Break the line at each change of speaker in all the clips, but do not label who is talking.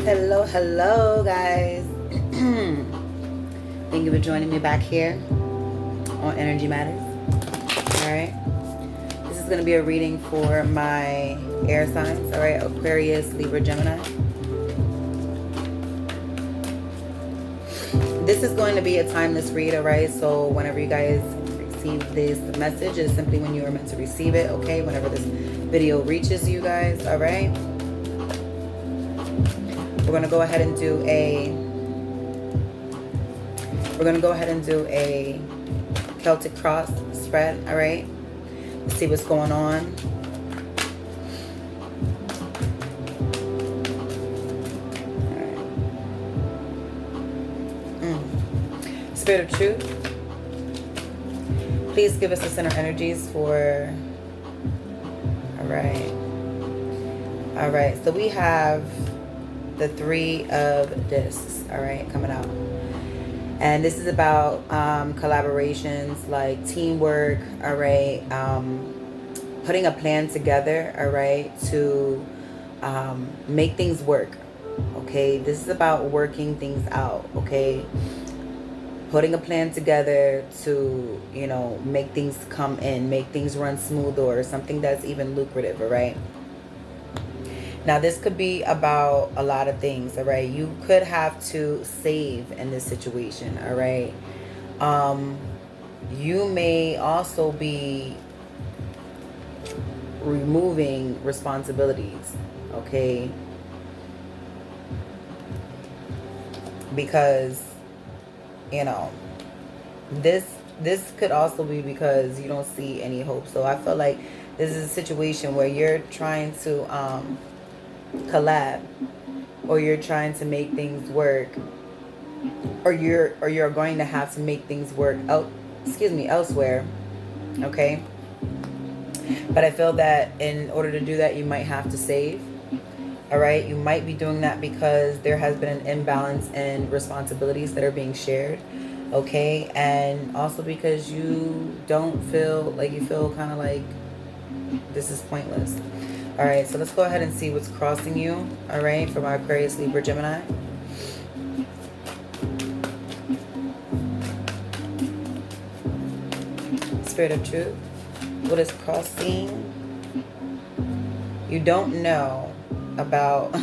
Hello, hello, guys. Thank you for joining me back here on Energy Matters. All right. This is going to be a reading for my air signs. All right. Aquarius, Libra, Gemini. This is going to be a timeless read. All right. So whenever you guys receive this message is simply when you are meant to receive it. Okay. Whenever this video reaches you guys. All right. We're going to go ahead and do a Celtic cross spread. All right. Let's see what's going on. All right. Spirit of truth, please give us the center energies for. All right. So we have the Three of Discs, all right, coming out. And this is about collaborations, like teamwork, all right, putting a plan together, all right, to make things work, okay? This is about working things out, okay? Putting a plan together to, you know, make things come in, make things run smooth, or something that's even lucrative, all right? Now, this could be about a lot of things, all right? You could have to save in this situation, all right? You may also be removing responsibilities, okay? Because, you know, this could also be because you don't see any hope. So I feel like this is a situation where you're trying to collab, or you're trying to make things work, or you're going to have to make things work elsewhere, okay? But I feel that in order to do that, you might have to save, all right? You might be doing that because there has been an imbalance in responsibilities that are being shared, okay? And also because you don't feel like, you feel kind of like this is pointless. All right, so let's go ahead and see what's crossing you, all right, for my Aquarius, Libra, Gemini. Spirit of truth, what is crossing? You don't know about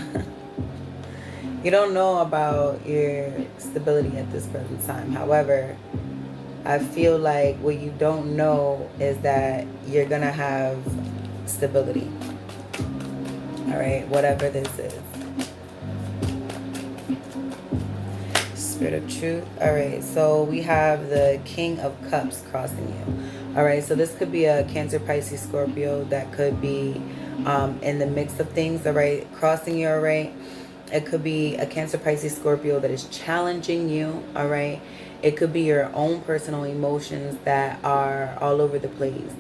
you don't know about your stability at this present time. However, I feel like what you don't know is that you're gonna have stability. All right, whatever this is. Spirit of truth. All right, so we have the King of Cups crossing you. All right, so this could be a Cancer, Pisces, Scorpio that could be in the mix of things. All right, crossing you. All right, it could be a Cancer, Pisces, Scorpio that is challenging you. All right, it could be your own personal emotions that are all over the place.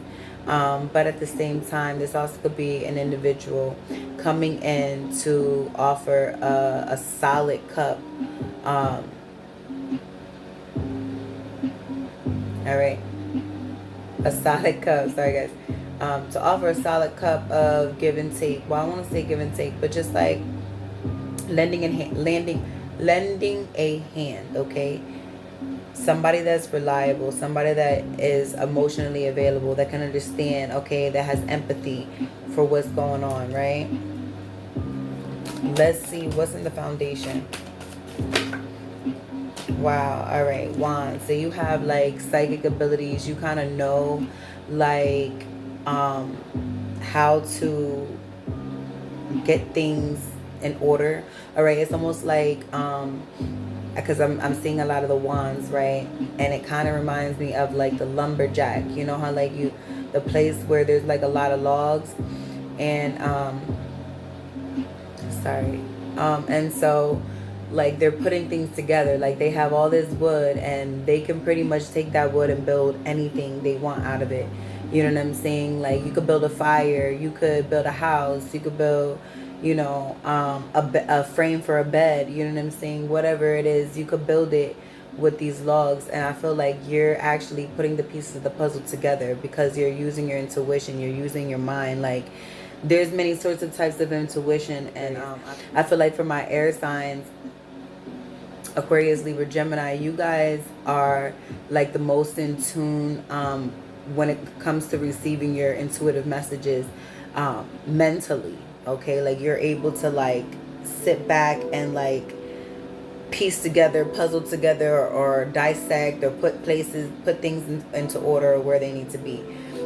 But at the same time, this also could be an individual coming in to offer a solid cup. All right, a solid cup. Sorry, guys. To offer a solid cup of give and take. Well, I want to say give and take, but just like lending a hand. Okay. Somebody that's reliable, somebody that is emotionally available, that can understand, okay, that has empathy for what's going on, right? Let's see what's in the foundation. Wow. All right, Wands. So you have like psychic abilities. You kind of know like how to get things in order. All right, it's almost like because I'm seeing a lot of the wands, right? And it kind of reminds me of like the lumberjack. You know how like the place where there's like a lot of logs, and and so like they're putting things together. Like they have all this wood, and they can pretty much take that wood and build anything they want out of it. You know what I'm saying? Like you could build a fire, you could build a house, you could build, you know, a frame for a bed. You know what I'm saying? Whatever it is, you could build it with these logs. And I feel like you're actually putting the pieces of the puzzle together because you're using your intuition, you're using your mind. Like there's many sorts of types of intuition, and I feel like for my air signs, Aquarius, Libra, Gemini, you guys are like the most in tune when it comes to receiving your intuitive messages mentally. Okay, like you're able to like sit back and like piece together, puzzle together, or dissect, or put things into order where they need to be.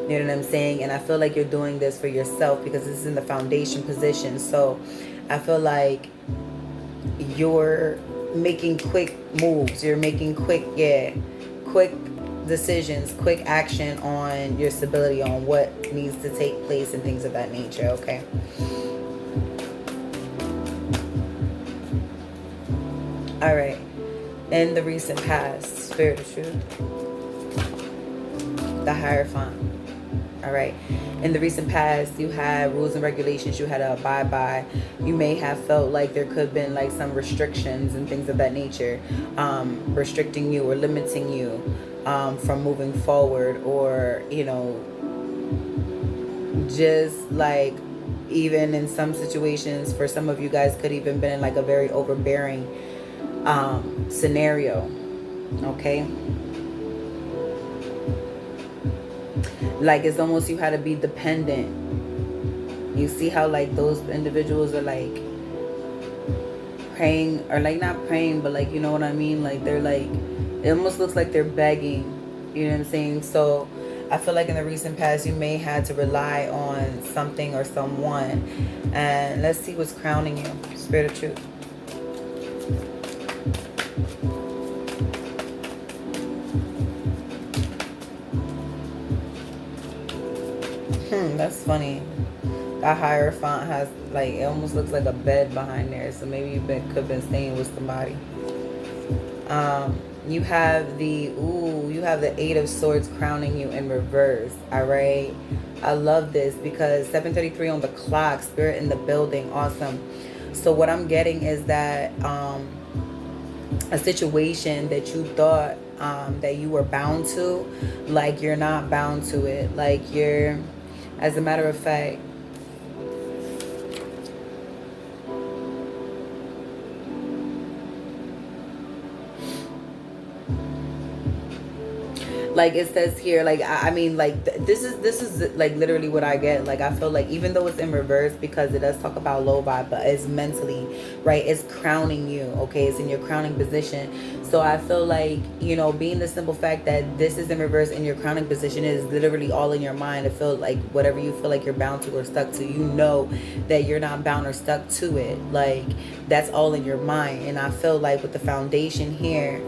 You know what I'm saying? And I feel like you're doing this for yourself because this is in the foundation position. So I feel like you're making quick moves. You're making quick decisions, quick action on your stability, on what needs to take place and things of that nature, okay? All right. In the recent past, Spirit of Truth, the Hierophant. All right. In the recent past, you had rules and regulations you had to abide by. You may have felt like there could have been like some restrictions and things of that nature, restricting you or limiting you from moving forward, or, you know, just like even in some situations, for some of you guys, could even been in like a very overbearing scenario, okay? Like it's almost you had to be dependent. You see how like those individuals are like praying, or like not praying, but like, you know what I mean? Like they're like, it almost looks like they're begging, you know what I'm saying? So I feel like in the recent past, you may have to rely on something or someone. And let's see what's crowning you. Spirit of Truth. That's funny. That Hierophant has like, it almost looks like a bed behind there. So maybe you could have been staying with somebody. You have the Eight of Swords crowning you in reverse. All right. I love this because 7:33 on the clock, Spirit in the building. Awesome. So what I'm getting is that a situation that you thought that you were bound to, like you're not bound to it. Like you're, as a matter of fact, like it says here, like I mean, like this is like literally what I get. Like I feel like even though it's in reverse, because it does talk about low vibe, but it's mentally, right? It's crowning you, okay? It's in your crowning position. So I feel like, you know, being the simple fact that this is in reverse in your crowning position is literally all in your mind. I feel like whatever you feel like you're bound to or stuck to, you know that you're not bound or stuck to it. Like that's all in your mind. And I feel like with the foundation here,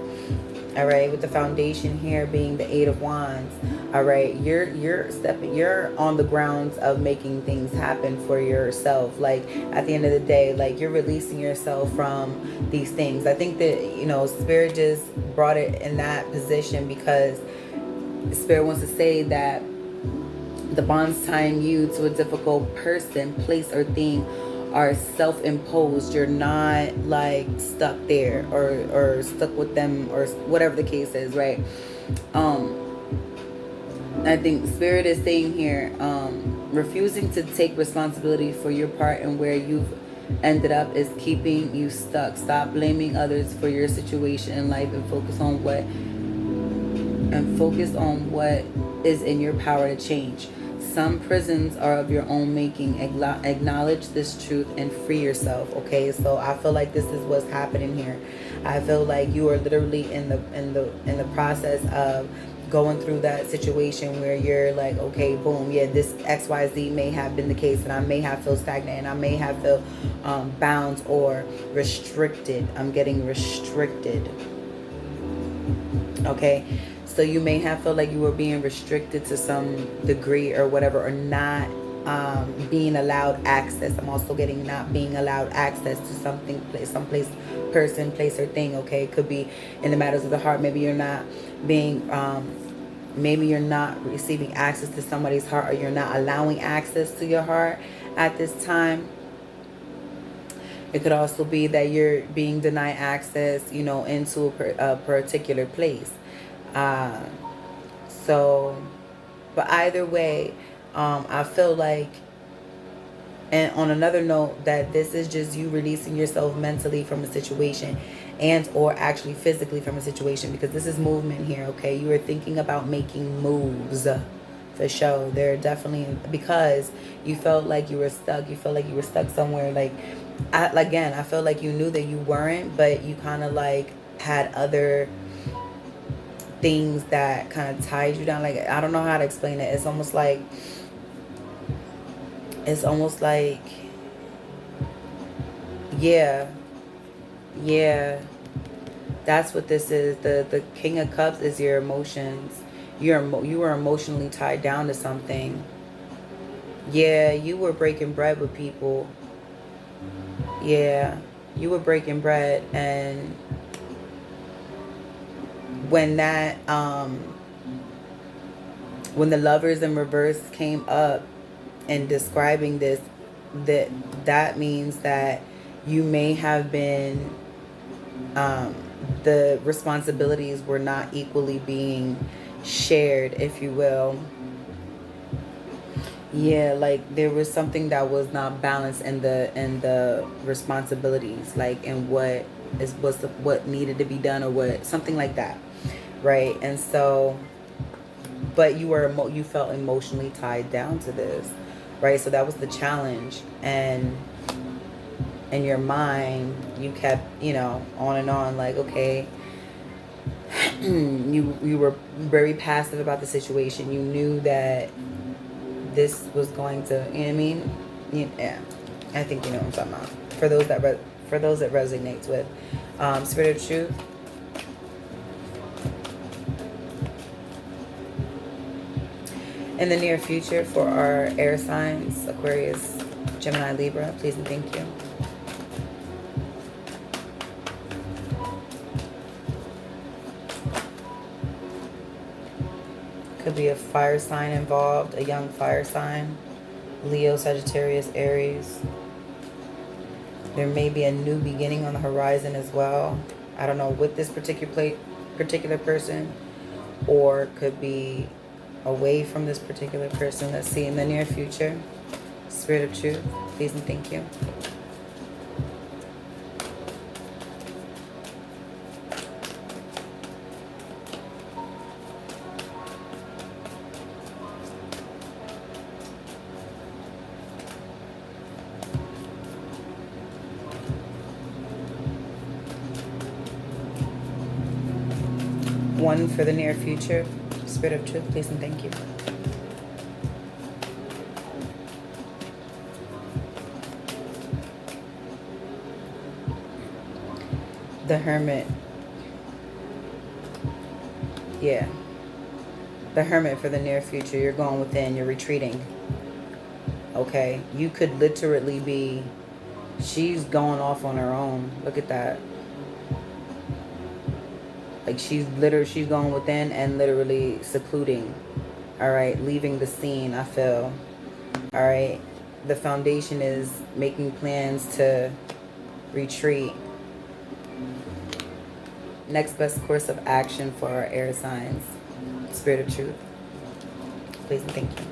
all right, with the foundation here being the Eight of Wands, all right, you're on the grounds of making things happen for yourself. Like at the end of the day, like you're releasing yourself from these things. I think that, you know, Spirit just brought it in that position because Spirit wants to say that the bonds tying you to a difficult person, place, or thing are self-imposed. You're not like stuck there or stuck with them or whatever the case is, right? I think Spirit is saying here, refusing to take responsibility for your part and where you've ended up is keeping you stuck. Stop blaming others for your situation in life and focus on what is in your power to change. Some prisons are of your own making. Acknowledge this truth and free yourself. Okay, so I feel like this is what's happening here. I feel like you are literally in the process of going through that situation where you're like, okay, boom, yeah, this XYZ may have been the case, and I may have felt stagnant, and I may have felt bound or restricted. I'm getting restricted. Okay, so you may have felt like you were being restricted to some degree or whatever, or not being allowed access. I'm also getting not being allowed access to something, someplace, person, place, or thing. Okay, it could be in the matters of the heart. Maybe you're not being, maybe you're not receiving access to somebody's heart, or you're not allowing access to your heart at this time. It could also be that you're being denied access, you know, into a particular place. So, but either way, I feel like And on another note, that this is just you releasing yourself mentally from a situation, and or actually physically from a situation, because this is movement here, okay? You are thinking about making moves for sure. They're definitely, because you felt like you were stuck. You felt like you were stuck somewhere. Like, again, I felt like you knew that you weren't, but you kind of like had other things that kind of tied you down. Like, I don't know how to explain it. It's almost like, yeah, yeah, that's what this is. The King of Cups is your emotions. You were emotionally tied down to something. Yeah, you were breaking bread with people. Yeah, you were breaking bread, and when that when the Lovers in reverse came up and describing this, that means that you may have been the responsibilities were not equally being shared, if you will. Yeah, like there was something that was not balanced in the responsibilities, like in what needed to be done, or what, something like that, right? And so, but you felt emotionally tied down to this, right? So that was the challenge, and in your mind you kept, on and on, like, okay, you were very passive about the situation. You knew that this was going to, you know what I mean? Yeah, I think you know what I'm talking about. For those that resonates with Spirit of Truth. In the near future, for our air signs, Aquarius, Gemini, Libra, please and thank you. Could be a fire sign involved, a young fire sign. Leo, Sagittarius, Aries. There may be a new beginning on the horizon as well. I don't know, with this particular person, or could be away from this particular person. Let's see, in the near future. Spirit of Truth, please and thank you. One for the near future. Spirit of Truth, please and thank you. The Hermit. Yeah. The Hermit for the near future. You're going within. You're retreating. Okay. You could literally be... She's going off on her own. Look at that. Like she's going within and literally secluding. All right. Leaving the scene, I feel. All right. The foundation is making plans to retreat. Next best course of action for our air signs. Spirit of Truth, please and thank you.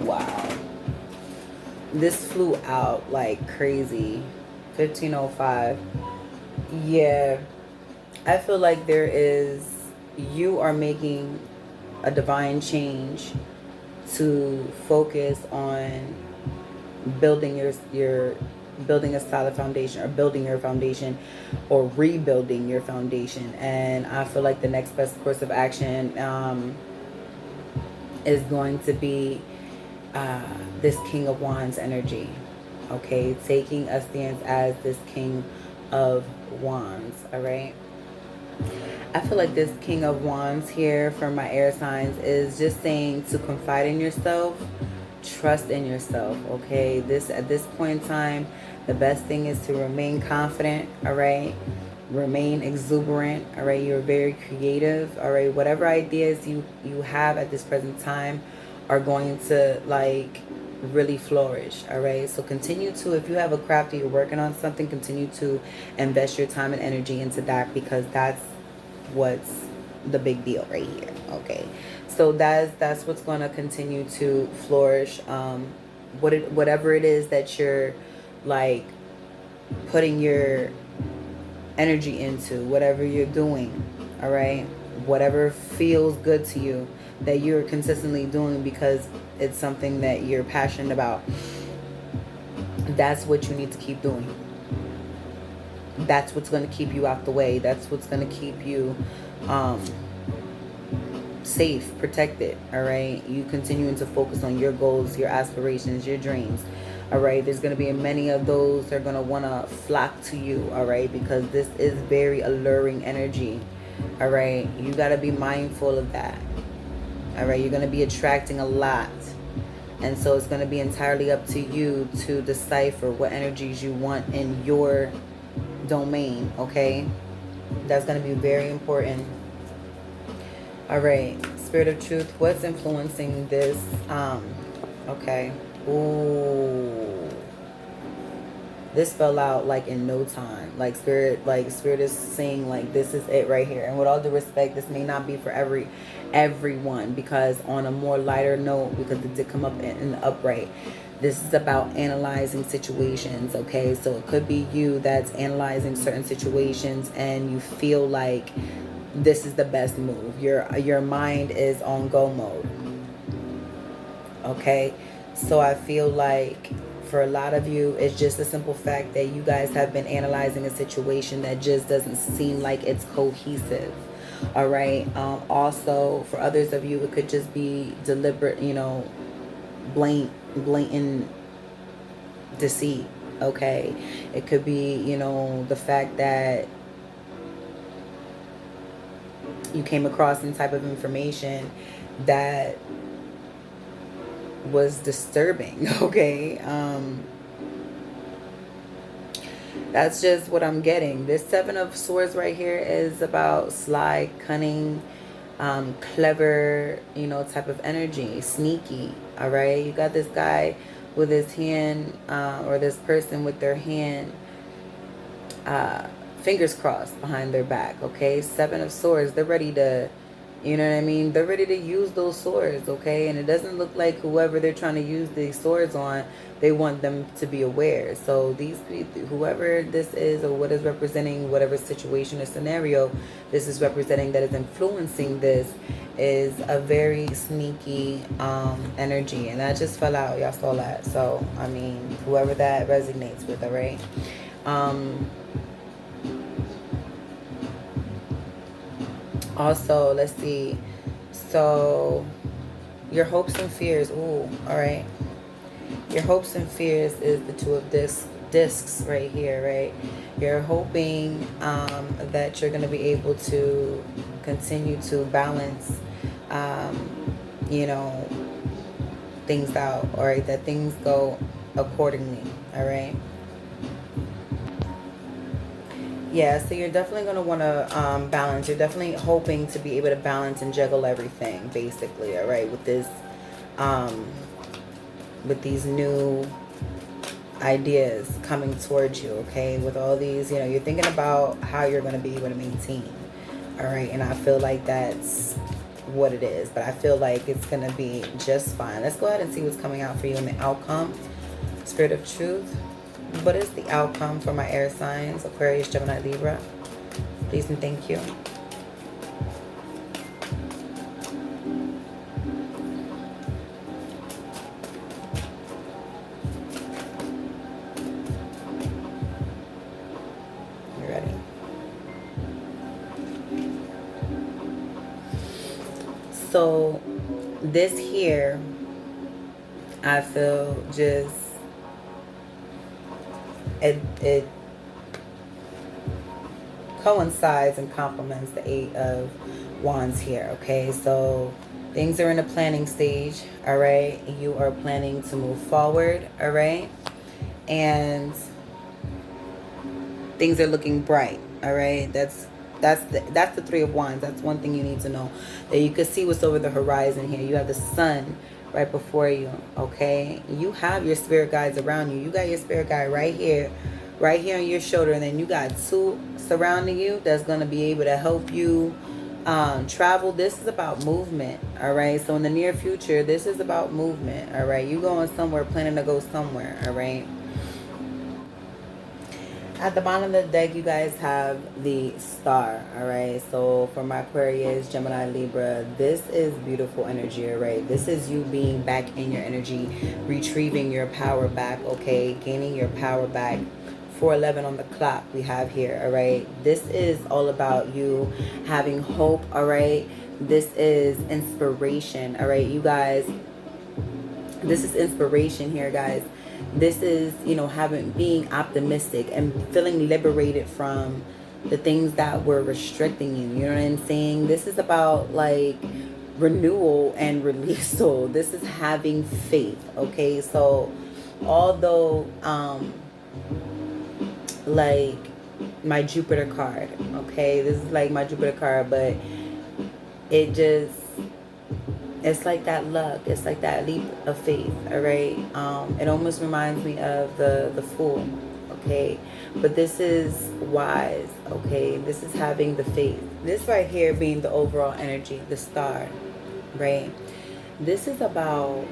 Wow. This flew out like crazy. 1505. Yeah. I feel like you are making a divine change to focus on building building a solid foundation, or building your foundation, or rebuilding your foundation. And I feel like the next best course of action is going to be this King of Wands energy. Okay, taking a stance as this King of Wands. All right. I feel like this King of Wands here for my air signs is just saying to confide in yourself, trust in yourself, okay? At this point in time, the best thing is to remain confident, all right? Remain exuberant, all right? You're very creative, all right? Whatever ideas you have at this present time are going to, like, really flourish. All right, so continue to, if you have a craft or you're working on something, continue to invest your time and energy into that, because that's what's the big deal right here. Okay, so that's what's going to continue to flourish. Whatever it is that you're like putting your energy into, whatever you're doing, all right, whatever feels good to you, that you're consistently doing because it's something that you're passionate about, that's what you need to keep doing. That's what's going to keep you out the way. That's what's going to keep you safe, protected. All right, you continuing to focus on your goals, your aspirations, your dreams. All right, there's going to be many of those that are going to want to flock to you. All right, because this is very alluring energy. All right, you got to be mindful of that. All right, you're going to be attracting a lot, and so it's going to be entirely up to you to decipher what energies you want in your domain. Okay, that's going to be very important. All right, Spirit of Truth, what's influencing this? Okay. Ooh, this fell out like in no time. Like spirit is saying like this is it right here. And with all due respect, this may not be for everyone, because on a more lighter note, because it did come up in the upright, this is about analyzing situations. Okay, so it could be you that's analyzing certain situations and you feel like this is the best move. Your mind is on go mode. Okay, so I feel like for a lot of you, it's just a simple fact that you guys have been analyzing a situation that just doesn't seem like it's cohesive. All right. Also, for others of you, it could just be deliberate, blatant deceit. Okay, it could be, the fact that you came across some type of information that was disturbing. Okay, that's just what I'm getting. This Seven of Swords right here is about sly, cunning, clever, type of energy, sneaky. All right, you got this guy with his hand, or this person with their hand, fingers crossed behind their back. Okay, Seven of Swords, they're ready to, you know what I mean? They're ready to use those swords, okay? And it doesn't look like whoever they're trying to use these swords on, they want them to be aware. So these people, whoever this is or what is representing whatever situation or scenario this is representing that is influencing this, is a very sneaky energy. And that just fell out. Y'all saw that. So, I mean, whoever that resonates with, all right? Also, let's see. So, your hopes and fears. Ooh, all right. Your hopes and fears is the Two of discs right here, right? You're hoping that you're going to be able to continue to balance, things out, all right? That things go accordingly, all right? Yeah, so you're definitely going to want to balance. You're definitely hoping to be able to balance and juggle everything, basically, all right, with this, with these new ideas coming towards you, okay? With all these, you're thinking about how you're going to be able to maintain, all right? And I feel like that's what it is, but I feel like it's going to be just fine. Let's go ahead and see what's coming out for you in the outcome. Spirit of Truth. What is the outcome for my air signs? Aquarius, Gemini, Libra. Please and thank you. You ready? So this here, I feel just it coincides and complements the Eight of Wands here, okay? So things are in a planning stage, all right? You are planning to move forward, all right? And things are looking bright, all right? That's the Three of Wands. That's one thing you need to know, that you can see what's over the horizon here. You have the sun right before you, okay? You have your spirit guides around you. You got your spirit guide right here on your shoulder, and then you got two surrounding you that's going to be able to help you travel. This is about movement, all right? So in the near future, this is about movement, all right? You going somewhere, planning to go somewhere, all right? At the bottom of the deck, you guys have the star, all right? So for my Aquarius, Gemini, Libra, this is beautiful energy, all right? This is you being back in your energy, retrieving your power back, okay? Gaining your power back. 4:11 on the clock we have here, all right? This is all about you having hope, all right? This is inspiration, all right? You guys, this is inspiration here, guys. This is, you know, being optimistic and feeling liberated from the things that were restricting you. You know what I'm saying? This is about like renewal and release. So this is having faith, okay? So although like my Jupiter card, okay, this is like my Jupiter card, but it just, it's like that luck, it's like that leap of faith, all right? It almost reminds me of the Fool, okay? But this is wise, okay? This is having the faith. This right here being the overall energy, the star, right? This is about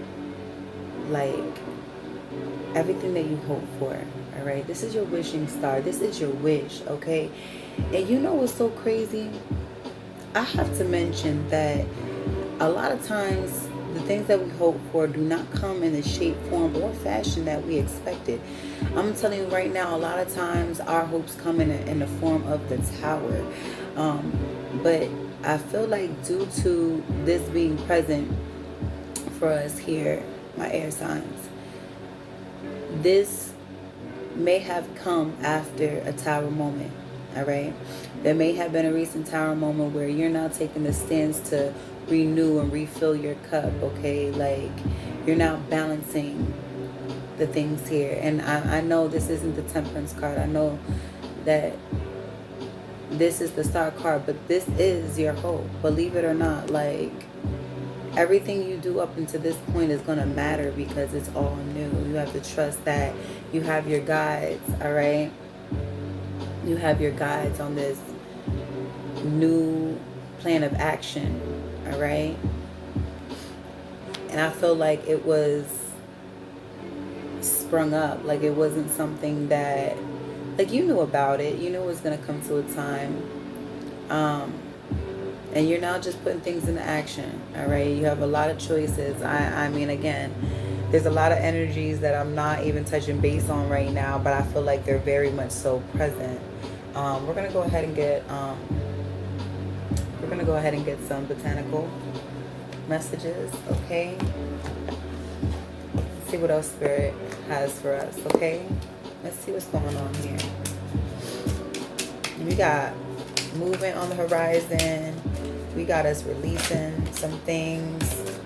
like everything that you hope for, all right? This is your wishing star. This is your wish, okay? And you know what's so crazy? I have to mention that a lot of times the things that we hope for do not come in the shape, form, or fashion that we expected. I'm telling you right now, a lot of times our hopes come in the form of the Tower. But I feel like due to this being present for us here, my air signs, this may have come after a Tower moment, all right? There may have been a recent Tower moment where you're now taking the stance to renew and refill your cup, okay? Like you're now balancing the things here. And I know this isn't the Temperance card. I know that this is the Star card, but this is your hope. Believe it or not, like everything you do up until this point is going to matter because it's all new. You have to trust that you have your guides, all right? You have your guides on this new plan of action, all right? And I feel like it was sprung up, like it wasn't something that, like you knew about it, you knew it was going to come to a time, and you're now just putting things into action, all right? You have a lot of choices. I mean, again, there's a lot of energies that I'm not even touching base on right now, but I feel like they're very much so present. We're going to go ahead and get some botanical messages, okay? Let's see what else Spirit has for us, okay? Let's see what's going on here. We got movement on the horizon. We got us releasing some things,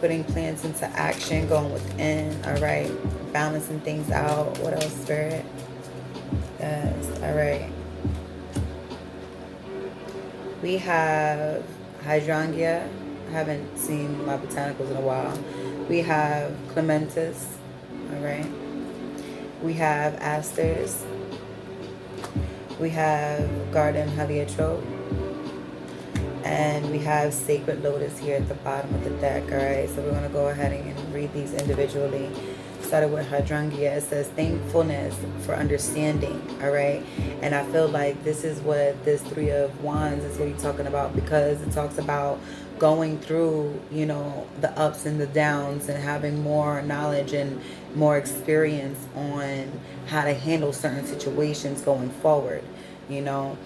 putting plans into action, going within, all right? Balancing things out. What else, Spirit? Yes, all right. We have hydrangea. I haven't seen my botanicals in a while. We have clematis, all right? We have asters. We have garden heliotrope. And we have sacred lotus here at the bottom of the deck, all right? So we're going to go ahead and read these individually. Started with hydrangea. It says thankfulness for understanding, all right? And I feel like this is what this Three of Wands is really talking about, because it talks about going through, you know, the ups and the downs and having more knowledge and more experience on how to handle certain situations going forward, you know.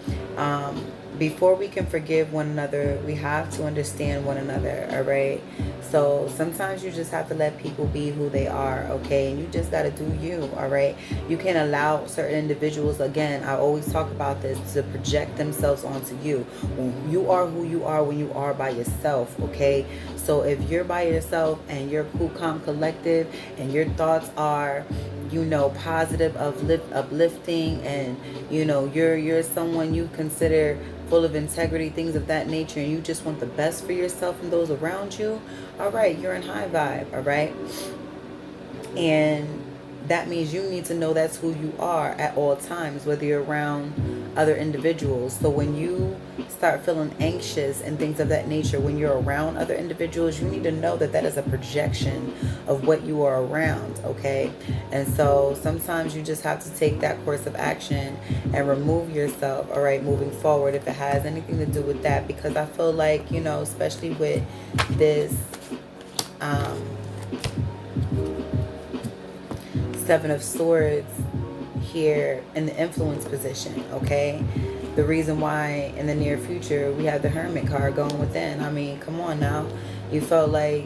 Before we can forgive one another, we have to understand one another, all right? So sometimes you just have to let people be who they are, okay? And you just got to do you, all right? You can't allow certain individuals, again, I always talk about this, to project themselves onto you. When you are who you are when you are by yourself, okay? So if you're by yourself and you're cool, calm, collective, and your thoughts are you know, positive, uplifting, and you know, you're someone you consider full of integrity, things of that nature, and you just want the best for yourself and those around you, all right, you're in high vibe, all right? And that means you need to know that's who you are at all times, whether you're around other individuals. So when you start feeling anxious and things of that nature, when you're around other individuals, you need to know that that is a projection of what you are around, okay? And so sometimes you just have to take that course of action and remove yourself, all right, moving forward, if it has anything to do with that. Because I feel like, you know, especially with this Seven of Swords here in the influence position, okay? The reason why in the near future we have the Hermit card going within. I mean, come on now. You felt like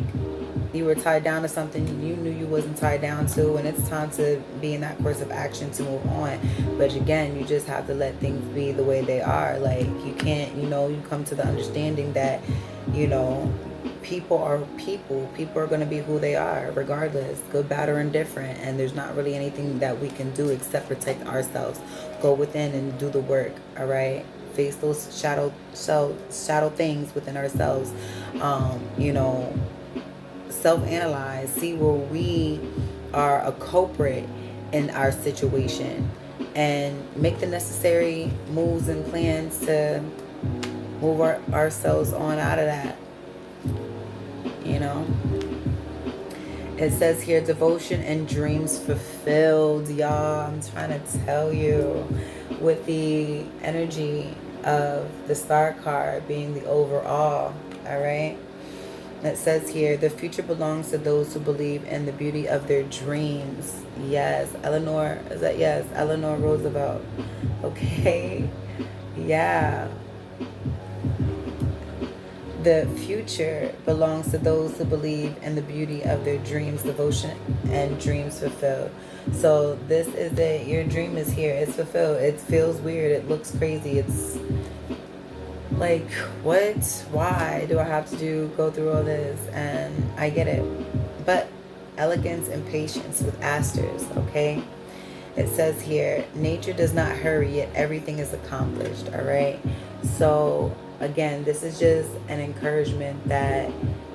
you were tied down to something you knew you wasn't tied down to, and it's time to be in that course of action to move on. But again, you just have to let things be the way they are. Like, you can't, you know, you come to the understanding that, you know, people are people. People are going to be who they are regardless, good, bad, or indifferent. And there's not really anything that we can do except protect ourselves. Go within and do the work, all right? Face those shadow things within ourselves. You know, self-analyze, see where we are a culprit in our situation, and make the necessary moves and plans to move ourselves on out of that. You know, it says here, devotion and dreams fulfilled, y'all. I'm trying to tell you, with the energy of the Star card being the overall, all right? It says here, the future belongs to those who believe in the beauty of their dreams. Yes, Eleanor, is that, yes, Eleanor Roosevelt. Okay, yeah. The future belongs to those who believe in the beauty of their dreams, devotion, and dreams fulfilled. So this is it. Your dream is here. It's fulfilled. It feels weird. It looks crazy. It's like, what? Why do I have to go through all this? And I get it. But elegance and patience with asters, okay? It says here, nature does not hurry, yet everything is accomplished, all right? So again, this is just an encouragement that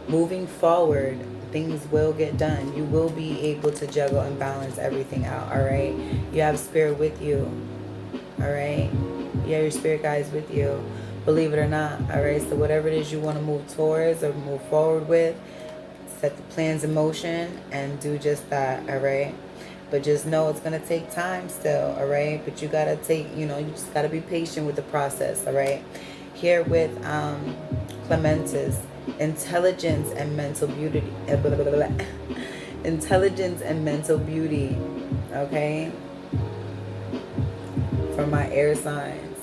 moving forward, things will get done. You will be able to juggle and balance everything out, all right? You have spirit with you, all right? You have your spirit guides with you, believe it or not, all right? So whatever it is you want to move towards or move forward with, set the plans in motion and do just that, all right? But just know it's going to take time still, all right? But you got to take, you know, you just got to be patient with the process, all right? Here with Clementis, intelligence and mental beauty. Intelligence and mental beauty, okay? For my air signs.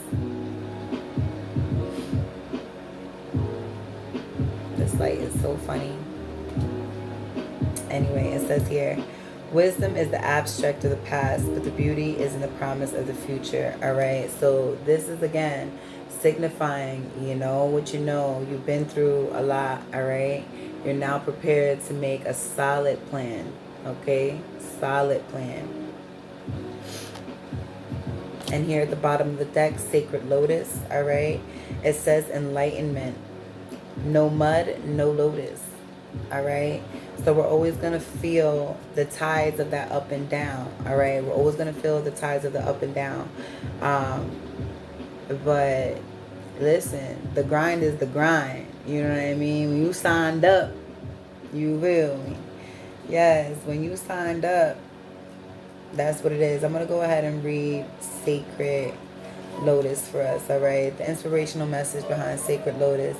This light is so funny. Anyway, it says here, wisdom is the abstract of the past, but the beauty is in the promise of the future, all right? So this is, again, signifying, you know what you know. You've been through a lot, all right? You're now prepared to make a solid plan, okay? Solid plan. And here at the bottom of the deck, Sacred Lotus, all right? It says enlightenment. No mud, no lotus, all right? So we're always going to feel the tides of that up and down, all right? We're always going to feel the tides of the up and down. But listen, the grind is the grind. You know what I mean? When you signed up, you feel me? Yes, when you signed up, that's what it is. I'm going to go ahead and read Sacred Lotus for us, all right? The inspirational message behind Sacred Lotus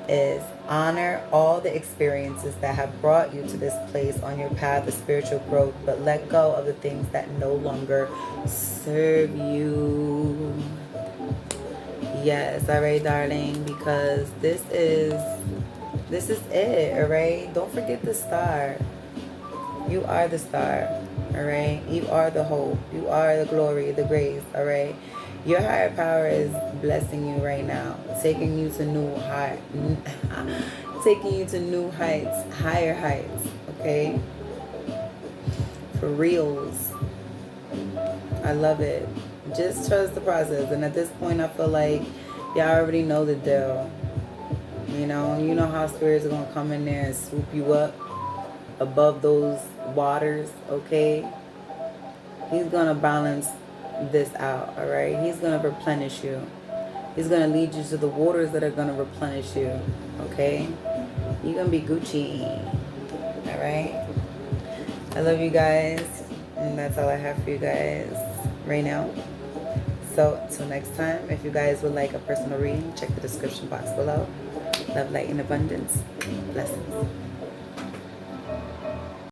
is, honor all the experiences that have brought you to this place on your path of spiritual growth, but let go of the things that no longer serve you. Yes, all right, darling, because this is it, all right? Don't forget the star. You are the star, all right? You are the hope. You are the glory, the grace, all right? Your higher power is blessing you right now, taking you to new heights, higher heights, okay? For reals. I love it. Just trust the process. And at this point, I feel like y'all already know the deal. You know how spirits are going to come in there and swoop you up above those waters, okay? He's going to balance this out, all right? He's going to replenish you. He's going to lead you to the waters that are going to replenish you, okay? You're going to be Gucci, all right? I love you guys, and that's all I have for you guys right now. So, till next time, if you guys would like a personal reading, check the description box below. Love, light, and abundance. Blessings.